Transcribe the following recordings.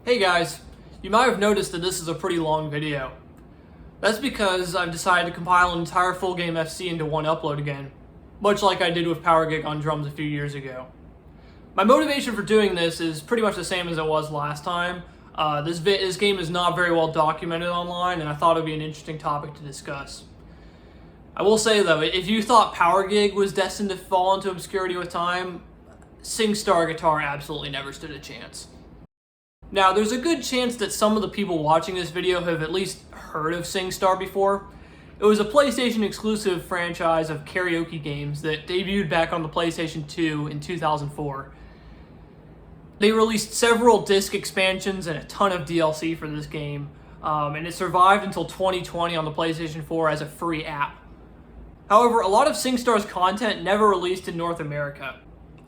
Hey guys, you might have noticed that this is a pretty long video. That's because I've decided to compile an entire full game FC into one upload again, much like I did with Power Gig on drums a few years ago. My motivation for doing this is pretty much the same as it was last time. This game is not very well documented online, and I thought it would be an interesting topic to discuss. I will say though, if you thought Power Gig was destined to fall into obscurity with time, SingStar Guitar absolutely never stood a chance. Now, there's a good chance that some of the people watching this video have at least heard of SingStar before. It was a PlayStation exclusive franchise of karaoke games that debuted back on the PlayStation 2 in 2004. They released several disc expansions and a ton of DLC for this game, and it survived until 2020 on the PlayStation 4 as a free app. However, a lot of SingStar's content never released in North America.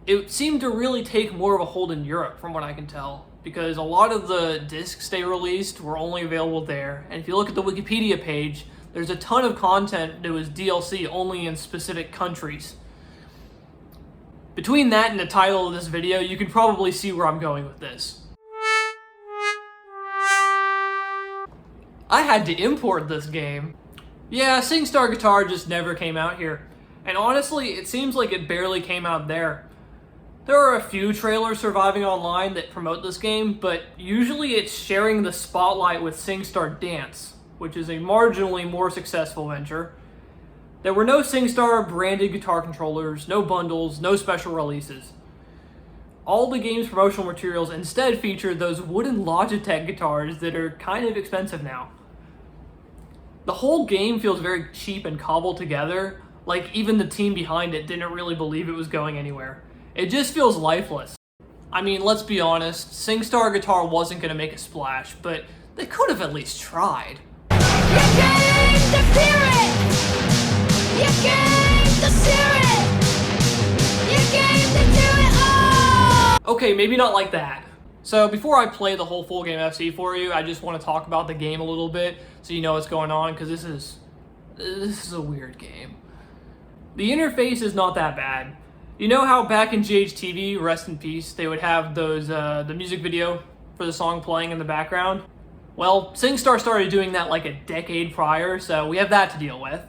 It seemed to really take more of a hold in Europe, from what I can tell, because a lot of the discs they released were only available there, and if you look at the Wikipedia page, there's a ton of content that was DLC only in specific countries. Between that and the title of this video, you can probably see where I'm going with this. I had to import this game. Yeah, SingStar Guitar just never came out here, and honestly, it seems like it barely came out there. There are a few trailers surviving online that promote this game, but usually it's sharing the spotlight with SingStar Dance, which is a marginally more successful venture. There were no SingStar branded guitar controllers, no bundles, no special releases. All the game's promotional materials instead featured those wooden Logitech guitars that are kind of expensive now. The whole game feels very cheap and cobbled together, like even the team behind it didn't really believe it was going anywhere. It just feels lifeless. I mean, let's be honest, SingStar Guitar wasn't going to make a splash, but they could have at least tried. You came to fear it! You came to sear it! You came to do it all! Okay, maybe not like that. So before I play the whole full game FC for you, I just want to talk about the game a little bit so you know what's going on, because this is a weird game. The interface is not that bad. You know how back in GHTV, rest in peace, they would have those the music video for the song playing in the background? Well, SingStar started doing that like a decade prior, so we have that to deal with.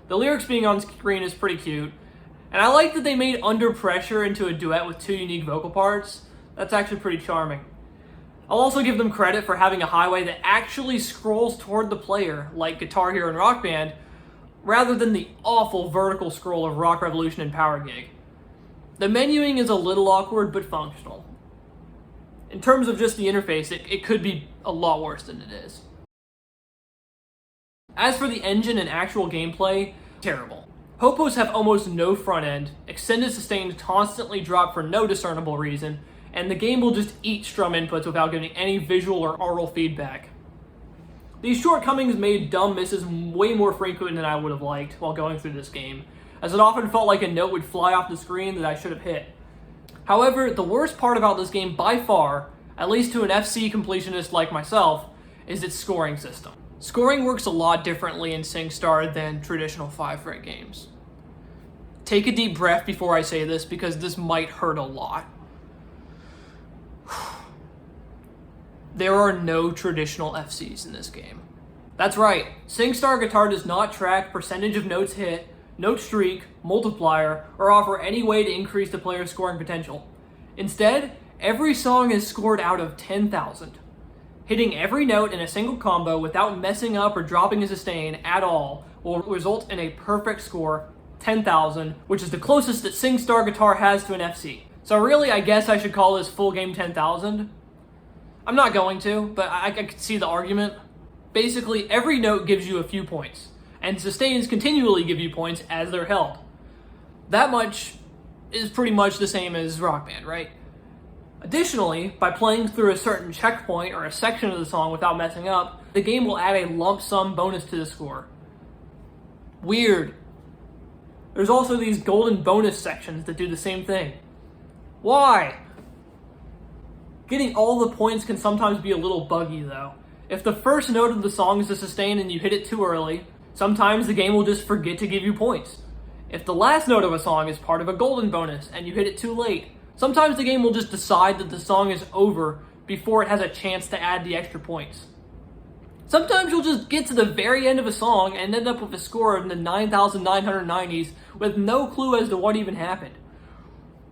The lyrics being on screen is pretty cute, and I like that they made Under Pressure into a duet with two unique vocal parts. That's actually pretty charming. I'll also give them credit for having a highway that actually scrolls toward the player, like Guitar Hero and Rock Band, rather than the awful vertical scroll of Rock Revolution and Power Gig. The menuing is a little awkward, but functional. In terms of just the interface, it could be a lot worse than it is. As for the engine and actual gameplay, terrible. Hopos have almost no front end, extended sustains constantly drop for no discernible reason, and the game will just eat strum inputs without giving any visual or aural feedback. These shortcomings made dumb misses way more frequent than I would have liked while going through this game, as it often felt like a note would fly off the screen that I should have hit. However, the worst part about this game by far, at least to an FC completionist like myself, is its scoring system. Scoring works a lot differently in SingStar than traditional 5-fret games. Take a deep breath before I say this, because this might hurt a lot. There are no traditional FCs in this game. That's right, SingStar Guitar does not track percentage of notes hit, note streak, multiplier, or offer any way to increase the player's scoring potential. Instead, every song is scored out of 10,000. Hitting every note in a single combo without messing up or dropping a sustain at all will result in a perfect score, 10,000, which is the closest that SingStar Guitar has to an FC. So really, I guess I should call this full game 10,000. I'm not going to, but I could see the argument. Basically, every note gives you a few points, and sustains continually give you points as they're held. That much is pretty much the same as Rock Band, right? Additionally, by playing through a certain checkpoint or a section of the song without messing up, the game will add a lump sum bonus to the score. Weird. There's also these golden bonus sections that do the same thing. Why? Getting all the points can sometimes be a little buggy though. If the first note of the song is a sustain and you hit it too early, sometimes the game will just forget to give you points. If the last note of a song is part of a golden bonus and you hit it too late, sometimes the game will just decide that the song is over before it has a chance to add the extra points. Sometimes you'll just get to the very end of a song and end up with a score in the 9,990s with no clue as to what even happened.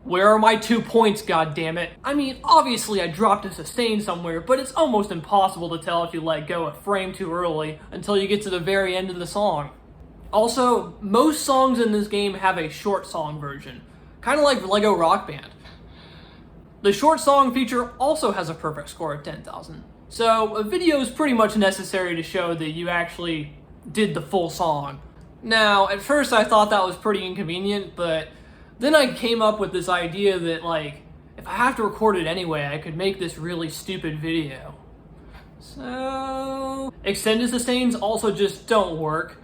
Where are my 2 points, goddammit? I mean, obviously I dropped a sustain somewhere, but it's almost impossible to tell if you let go a frame too early until you get to the very end of the song. Also, most songs in this game have a short song version, kind of like Lego Rock Band. The short song feature also has a perfect score of 10,000. So a video is pretty much necessary to show that you actually did the full song. Now, at first I thought that was pretty inconvenient, but then I came up with this idea that, like, if I have to record it anyway, I could make this really stupid video. So, extended sustains also just don't work.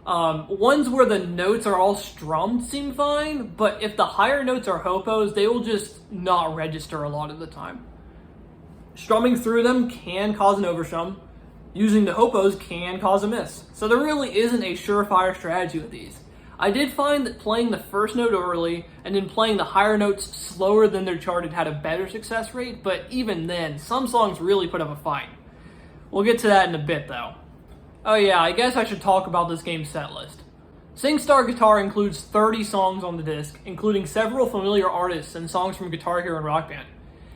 Ones where the notes are all strummed seem fine, but if the higher notes are hopos, they will just not register a lot of the time. Strumming through them can cause an overstrum. Using the hopos can cause a miss. So there really isn't a surefire strategy with these. I did find that playing the first note early and then playing the higher notes slower than they're charted had a better success rate, but even then, some songs really put up a fight. We'll get to that in a bit though. Oh yeah, I guess I should talk about this game's setlist. SingStar Guitar includes 30 songs on the disc, including several familiar artists and songs from Guitar Hero and Rock Band.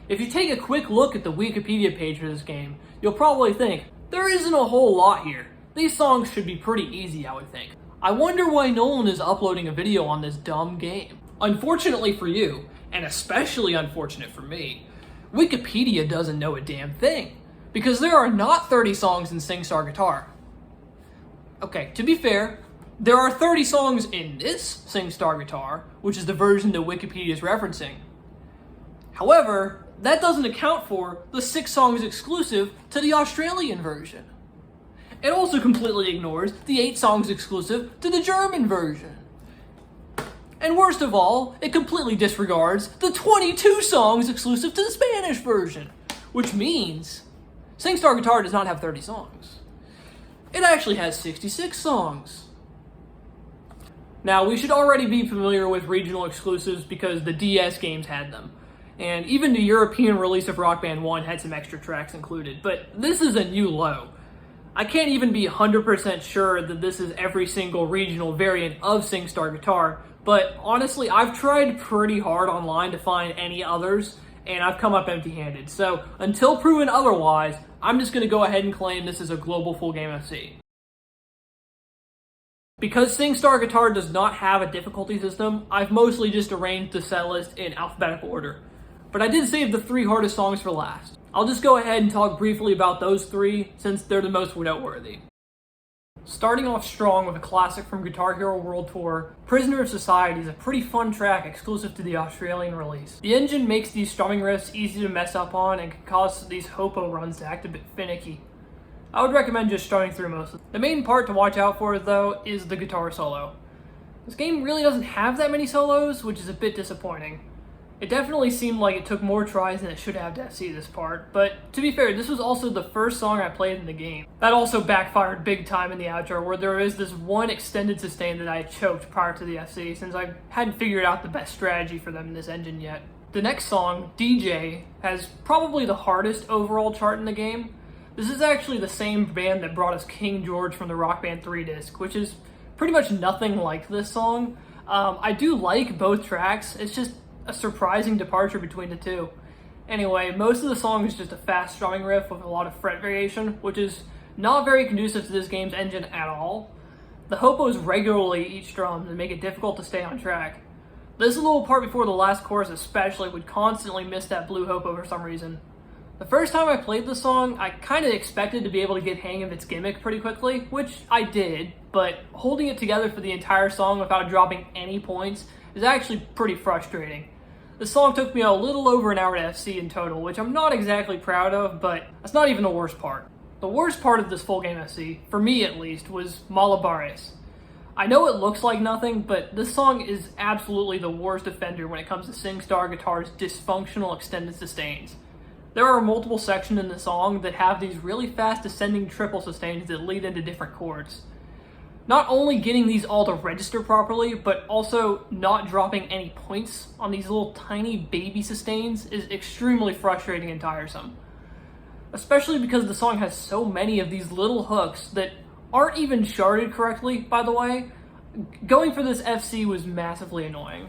If you take a quick look at the Wikipedia page for this game, you'll probably think, there isn't a whole lot here. These songs should be pretty easy, I would think. I wonder why no one is uploading a video on this dumb game. Unfortunately for you, and especially unfortunate for me, Wikipedia doesn't know a damn thing, because there are not 30 songs in SingStar Guitar. Okay, to be fair, there are 30 songs in this SingStar Guitar, which is the version that Wikipedia is referencing. However, that doesn't account for the 6 songs exclusive to the Australian version. It also completely ignores the 8 songs exclusive to the German version. And worst of all, it completely disregards the 22 songs exclusive to the Spanish version, which means SingStar Guitar does not have 30 songs. It actually has 66 songs. Now, we should already be familiar with regional exclusives because the DS games had them. And even the European release of Rock Band 1 had some extra tracks included, but this is a new low. I can't even be 100% sure that this is every single regional variant of SingStar Guitar, but honestly, I've tried pretty hard online to find any others, and I've come up empty-handed. So, until proven otherwise, I'm just going to go ahead and claim this is a global full game FC. Because SingStar Guitar does not have a difficulty system, I've mostly just arranged the setlist in alphabetical order. But I did save the 3 hardest songs for last. I'll just go ahead and talk briefly about those 3 since they're the most noteworthy. Starting off strong with a classic from Guitar Hero World Tour, Prisoner of Society is a pretty fun track exclusive to the Australian release. The engine makes these strumming riffs easy to mess up on and can cause these hopo runs to act a bit finicky. I would recommend just strumming through most of them. The main part to watch out for though is the guitar solo. This game really doesn't have that many solos, which is a bit disappointing. It definitely seemed like it took more tries than it should have to FC this part, but to be fair, this was also the first song I played in the game. That also backfired big time in the outro, where there is this one extended sustain that I choked prior to the FC, since I hadn't figured out the best strategy for them in this engine yet. The next song, DJ, has probably the hardest overall chart in the game. This is actually the same band that brought us King George from the Rock Band 3 disc, which is pretty much nothing like this song. I do like both tracks, it's just a surprising departure between the two. Anyway, most of the song is just a fast strumming riff with a lot of fret variation, which is not very conducive to this game's engine at all. The hopos regularly eat strums and make it difficult to stay on track. This little part before the last chorus especially would constantly miss that blue hopo for some reason. The first time I played the song, I kind of expected to be able to get hang of its gimmick pretty quickly, which I did, but holding it together for the entire song without dropping any points is actually pretty frustrating. The song took me a little over an hour to FC in total, which I'm not exactly proud of, but that's not even the worst part. The worst part of this full game FC, for me at least, was Malabares. I know it looks like nothing, but this song is absolutely the worst offender when it comes to SingStar Guitar's dysfunctional extended sustains. There are multiple sections in the song that have these really fast ascending triple sustains that lead into different chords. Not only getting these all to register properly, but also not dropping any points on these little tiny baby sustains is extremely frustrating and tiresome. especially because the song has so many of these little hooks that aren't even charted correctly, by the way. Going for this FC was massively annoying.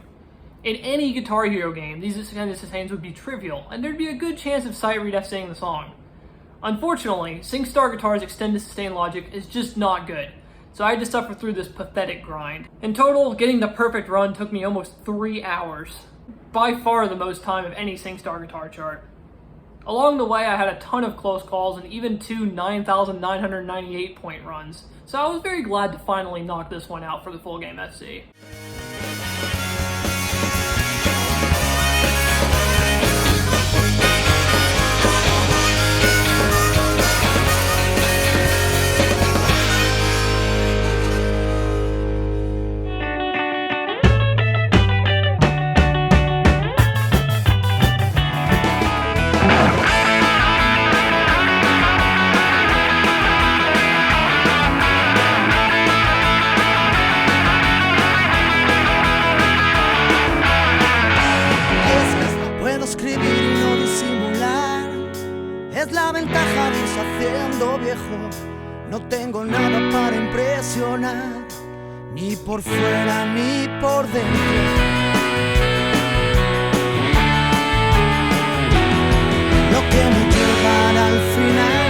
In any Guitar Hero game, these extended sustains would be trivial, and there'd be a good chance of sight read FCing the song. Unfortunately, SingStar Guitar's extended sustain logic is just not good, so I had to suffer through this pathetic grind. In total, getting the perfect run took me almost 3 hours, by far the most time of any SingStar Guitar chart. Along the way, I had a ton of close calls and even 2 9,998 point runs, so I was very glad to finally knock this one out for the full game FC. No tengo nada para impresionar, ni por fuera ni por dentro. Lo que me llevará al final.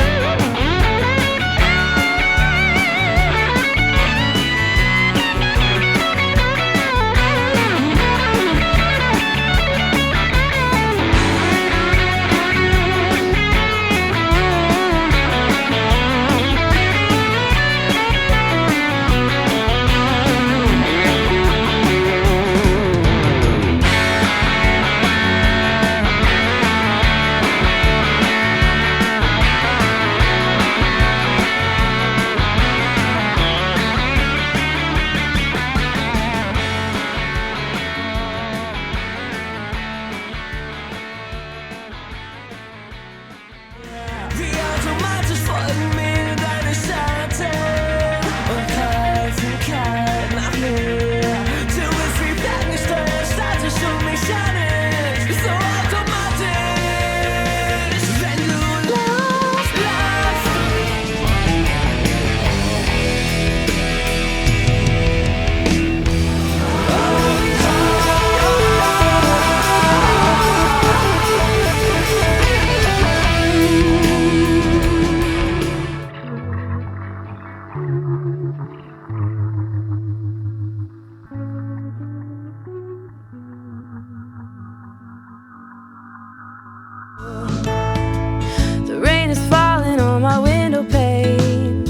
The rain is falling on my window pane,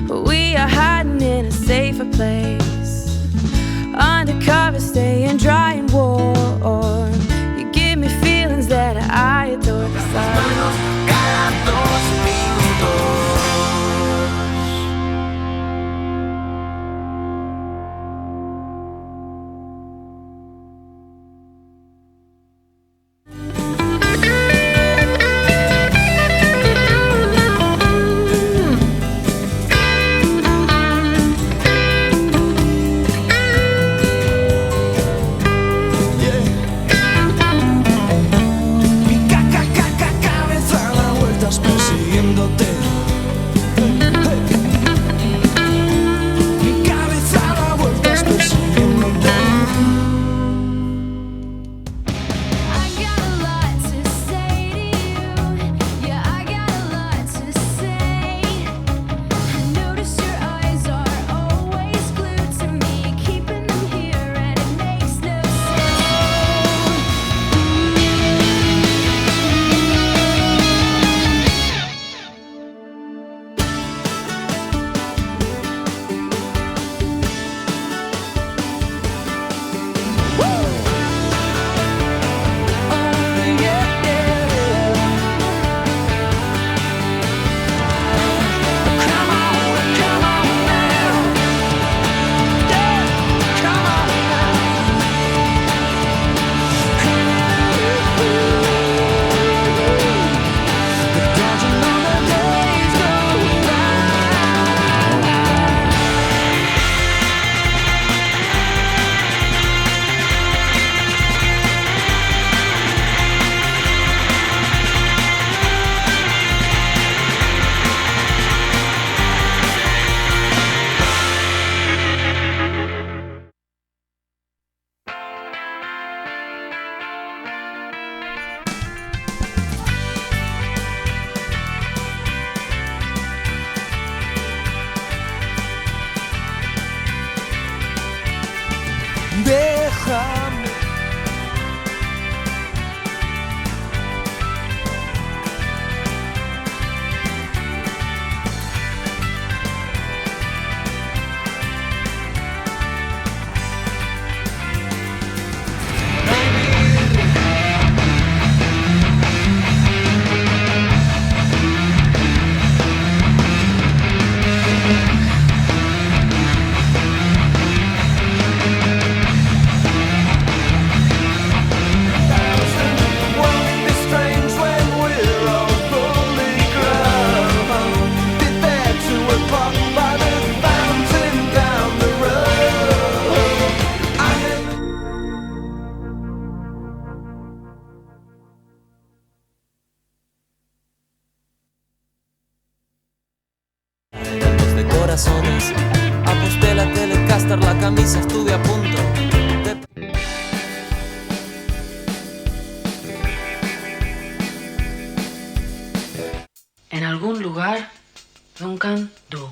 but we are hiding in a safer place. Undercover, staying dry and warm. You give me feelings that I adore. corazones. Ajusté la Telecaster, la camisa, estuve a punto de... En algún lugar, Duncan Du.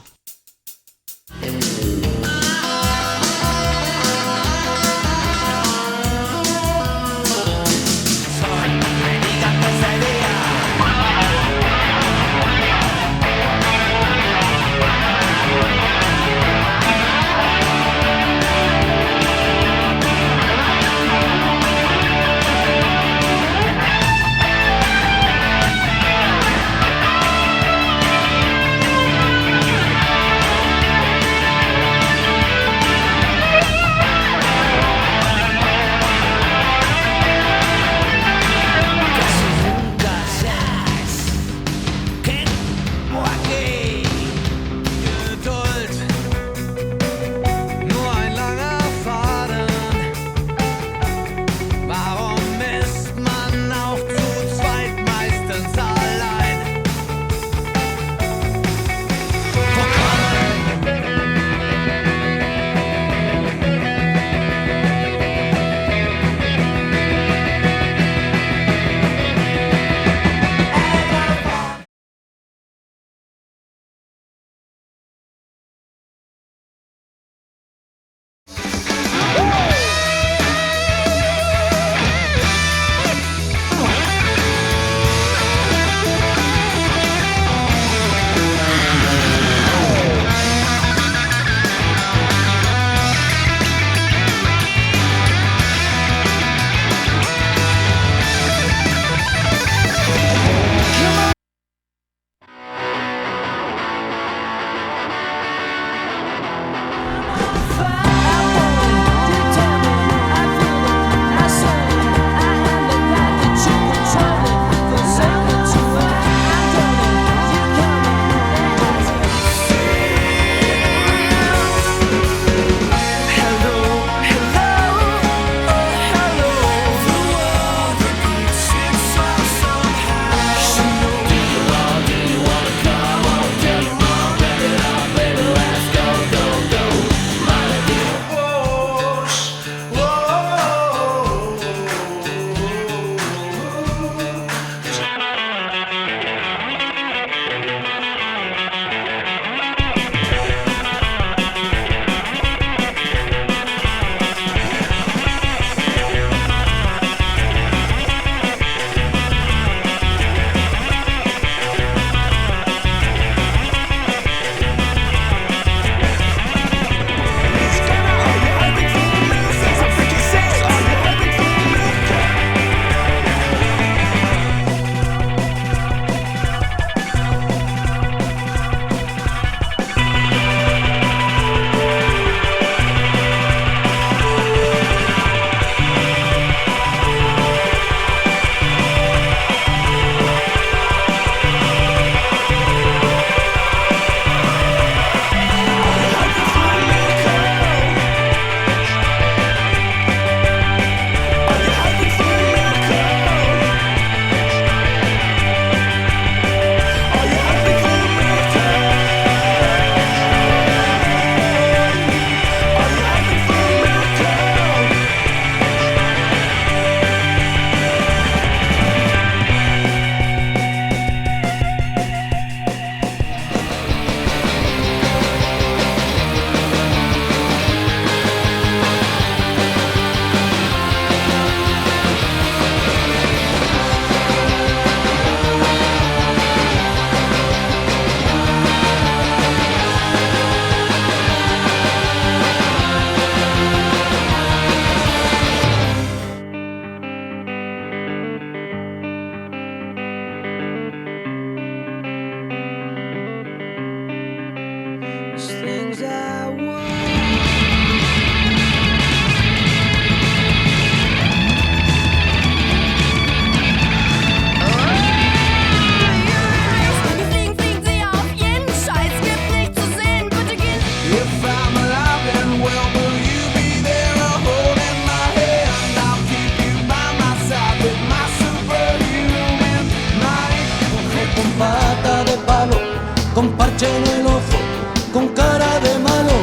con cara de malo,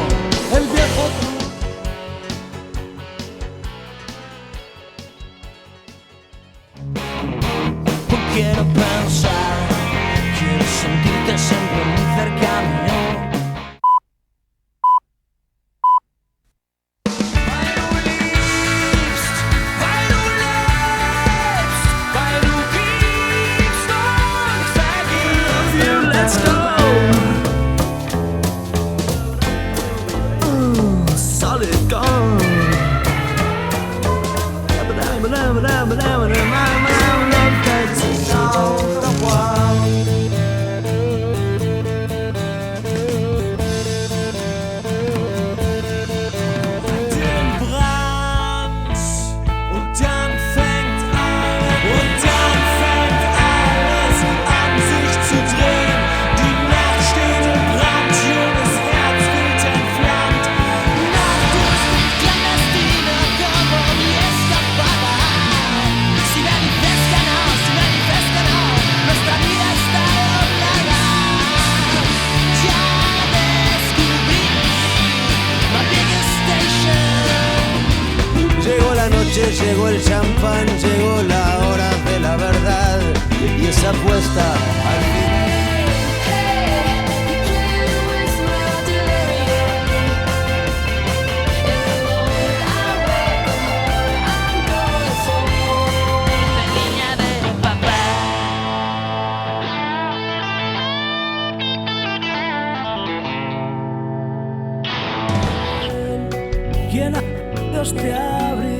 el viejo. Quiero pensar, quiero sentirte siempre muy cercano. Let's go. Solid gold. Llegó el champán, llegó la hora de la verdad y esa apuesta al fin. ¿Quién a Dios te abre?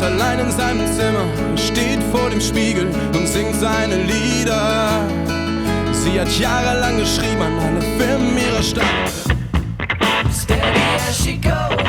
Allein in seinem Zimmer, steht vor dem Spiegel und singt seine Lieder. Sie hat jahrelang geschrieben an alle Firmen ihrer Stadt. Steady as she goes.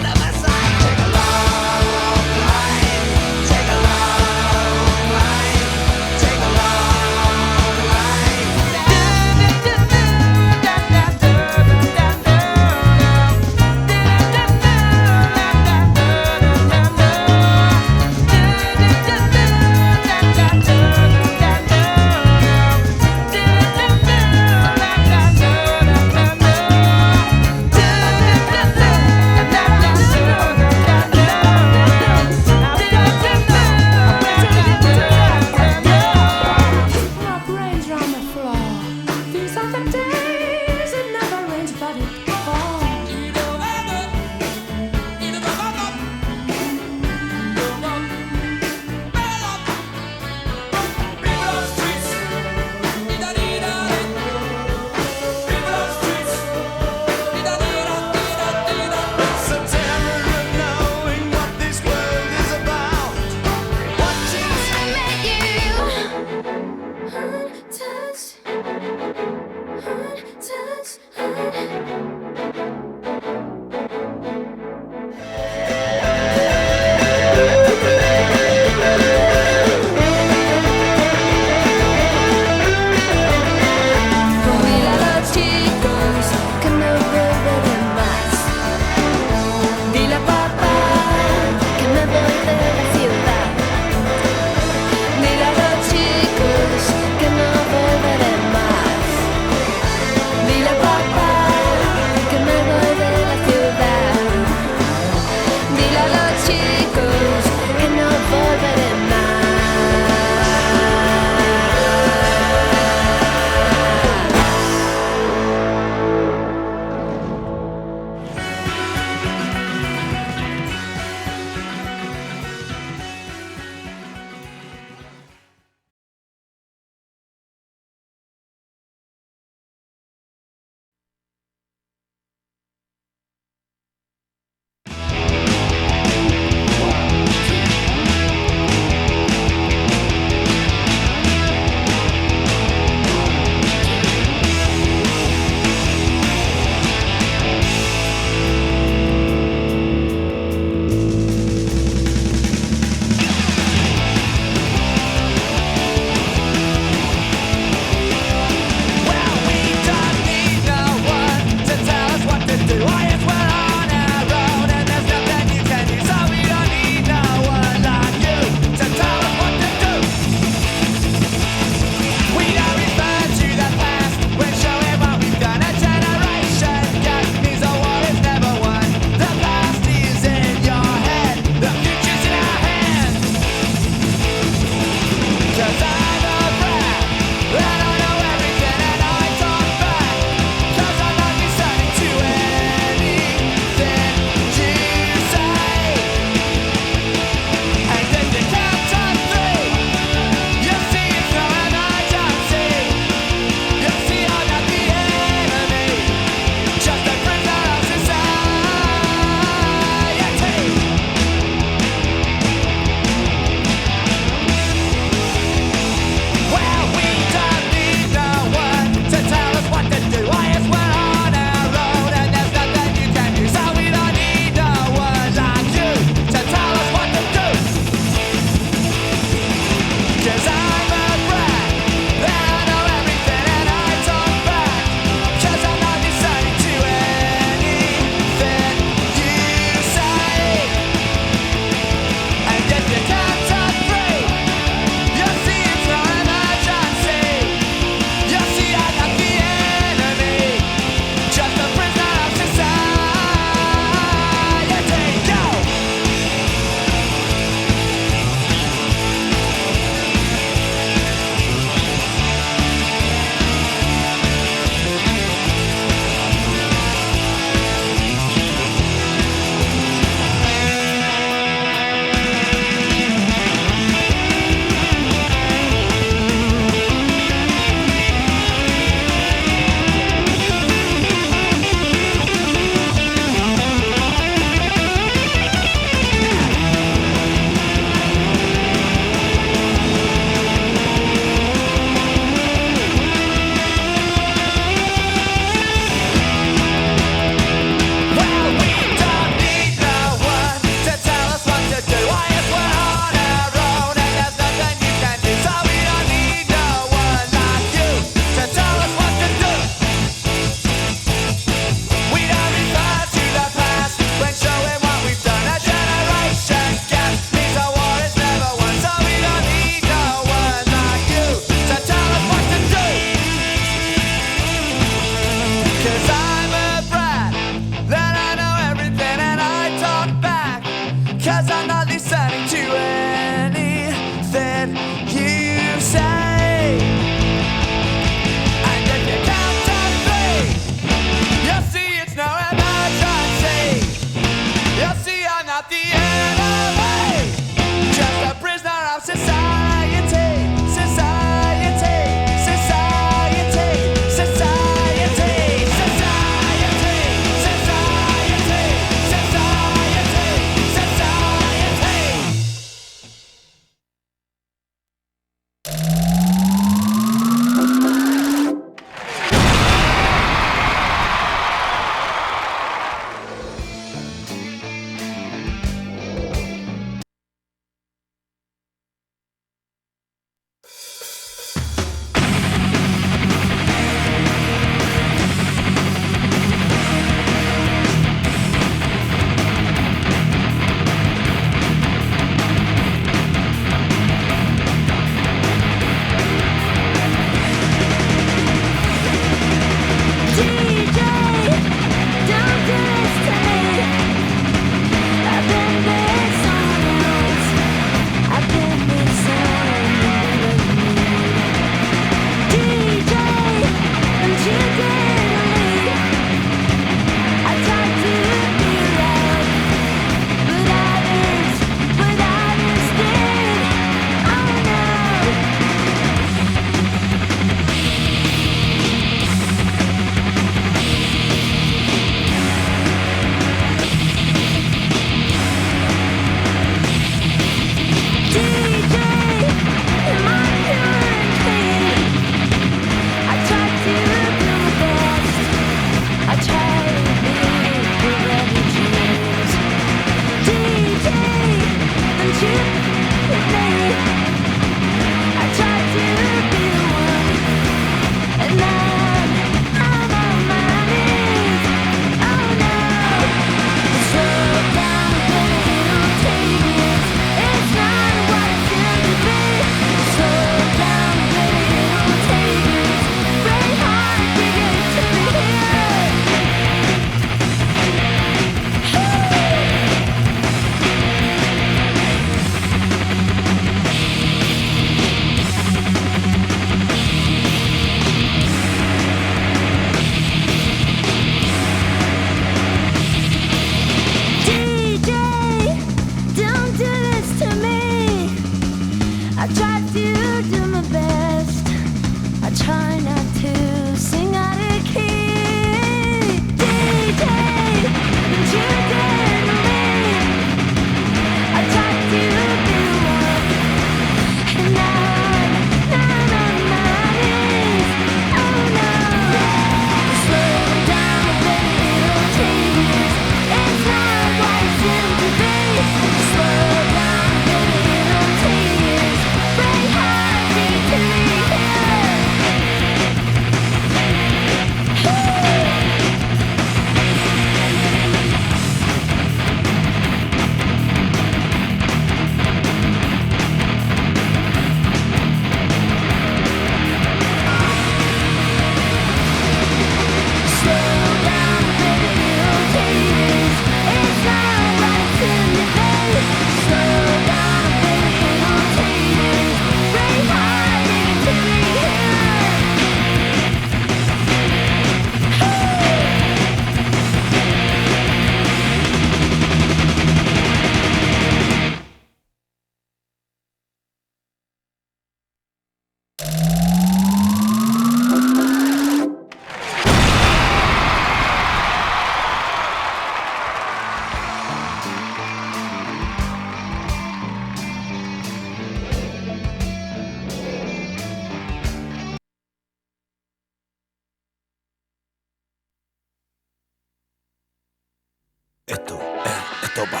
estopa.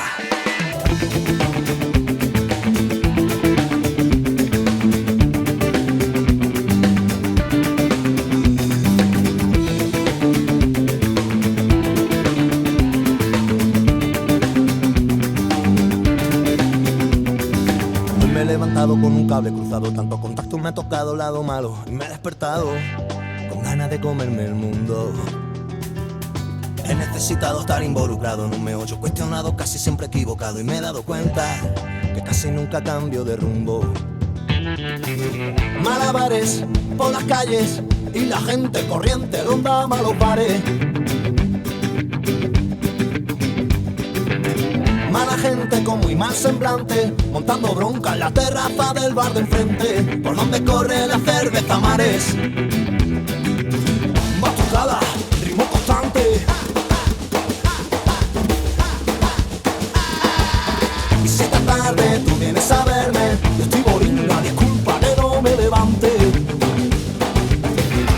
Me he levantado con un cable cruzado, tantos contactos me ha tocado lado malo y me he despertado con ganas de comerme el mundo. He necesitado estar involucrado en un meollo cuestionado, casi siempre equivocado, y me he dado cuenta que casi nunca cambio de rumbo. Malabares por las calles y la gente corriente ronda malos bares. Mala gente con muy mal semblante, montando bronca en la terraza del bar de enfrente, por donde corre la cerveza mares. Batucada, ritmo constante. Y si esta tarde tú vienes a verme, yo estoy boringa, disculpa que no me levante.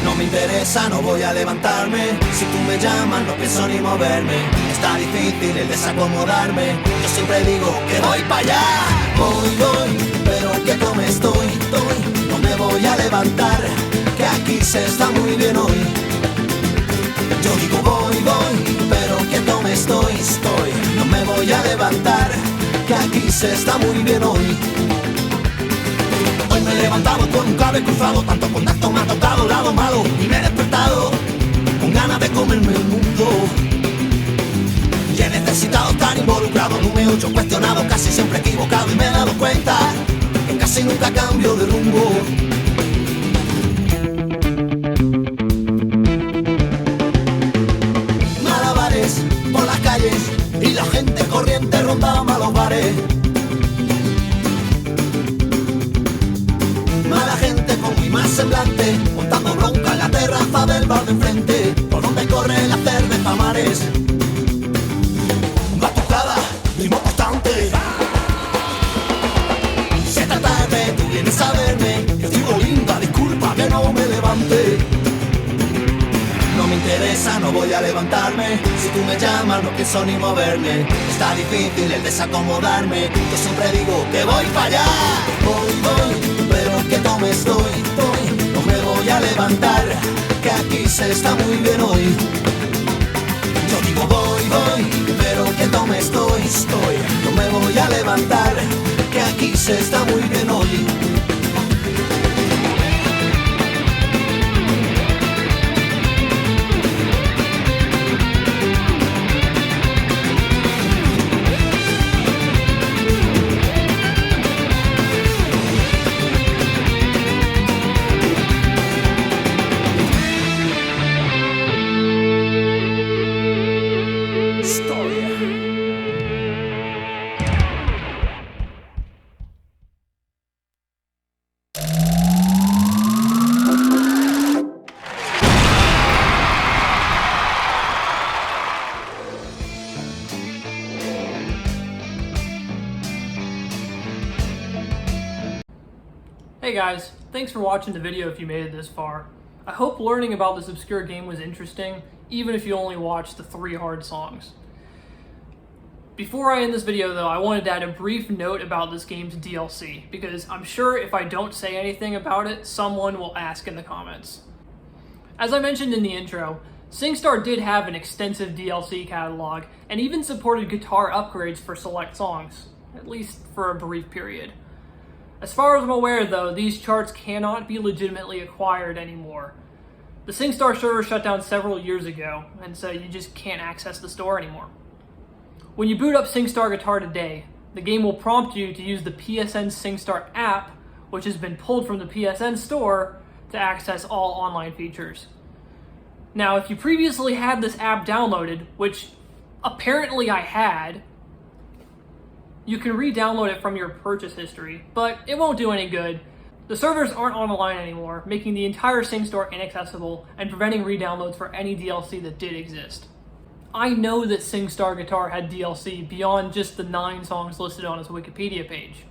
No me interesa, no voy a levantarme. Si tú me llamas, no pienso ni moverme. Está difícil el desacomodarme. Yo siempre digo que voy para allá. Voy, pero que no me estoy. No me voy a levantar, que aquí se está muy bien hoy. Yo digo voy, pero que no me estoy. No me voy a levantar, que aquí se está muy bien hoy. Hoy me he levantado con un cable cruzado, tanto contacto me ha tocado lado malo, y me he despertado con ganas de comerme el mundo. Y he necesitado estar involucrado en un meollo cuestionado, casi siempre equivocado, y me he dado cuenta que casi nunca cambio de rumbo. Malabares por las calles y la gente corriente ronda malos bares. Mala gente con muy mal semblante, montando bronca en la terraza del bar de enfrente, por donde corre la cerveza mares. Batucada, ritmo constante. Si esta tarde tú vienes a verme, yo digo linda, disculpa que no me levante. No me interesa, no voy a levantarme. Si tú me llamas, no pienso ni moverme. Está difícil el desacomodarme. Yo siempre digo que voy para allá. Voy, pero que no me estoy. No me voy a levantar, que aquí se está muy bien hoy. Yo digo voy, pero que no me estoy. No me voy a levantar, que aquí se está muy bien hoy. Hey guys, thanks for watching the video if you made it this far. I hope learning about this obscure game was interesting, even if you only watched the 3 hard songs. Before I end this video though, I wanted to add a brief note about this game's DLC, because I'm sure if I don't say anything about it, someone will ask in the comments. As I mentioned in the intro, SingStar did have an extensive DLC catalog, and even supported guitar upgrades for select songs, at least for a brief period. As far as I'm aware though, these charts cannot be legitimately acquired anymore. The SingStar server shut down several years ago, and so you just can't access the store anymore. When you boot up SingStar Guitar today, the game will prompt you to use the PSN SingStar app, which has been pulled from the PSN store, to access all online features. Now, if you previously had this app downloaded, which apparently I had, you can re-download it from your purchase history, but it won't do any good. The servers aren't online anymore, making the entire SingStar inaccessible and preventing re-downloads for any DLC that did exist. I know that SingStar Guitar had DLC beyond just the 9 songs listed on its Wikipedia page,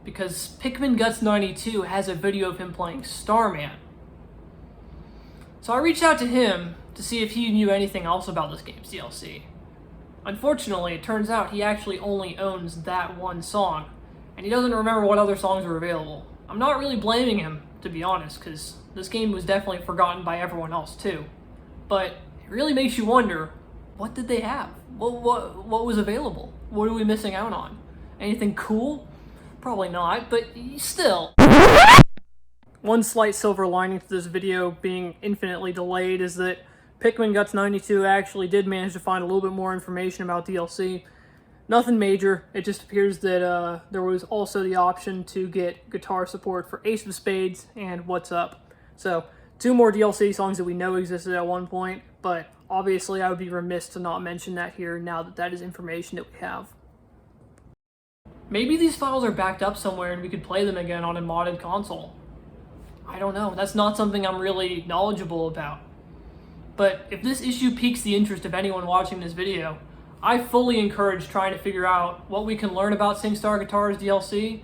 because Pikmin Guts 92 has a video of him playing Starman. So I reached out to him to see if he knew anything else about this game's DLC. Unfortunately, it turns out he actually only owns that one song, and he doesn't remember what other songs were available. I'm not really blaming him, to be honest, because this game was definitely forgotten by everyone else too. But it really makes you wonder, what did they have? What was available? What are we missing out on? Anything cool? Probably not, but still. One slight silver lining to this video being infinitely delayed is that Pikmin Guts 92 actually did manage to find a little bit more information about DLC. Nothing major, it just appears that there was also the option to get guitar support for Ace of Spades and What's Up. So, 2 more DLC songs that we know existed at one point, but obviously I would be remiss to not mention that here now that that is information that we have. Maybe these files are backed up somewhere and we could play them again on a modded console. I don't know, that's not something I'm really knowledgeable about. But if this issue piques the interest of anyone watching this video, I fully encourage trying to figure out what we can learn about SingStar Guitar's DLC,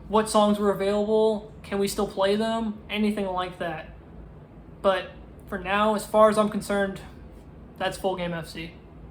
what songs were available, can we still play them, anything like that. But for now, as far as I'm concerned, that's Full Game FC.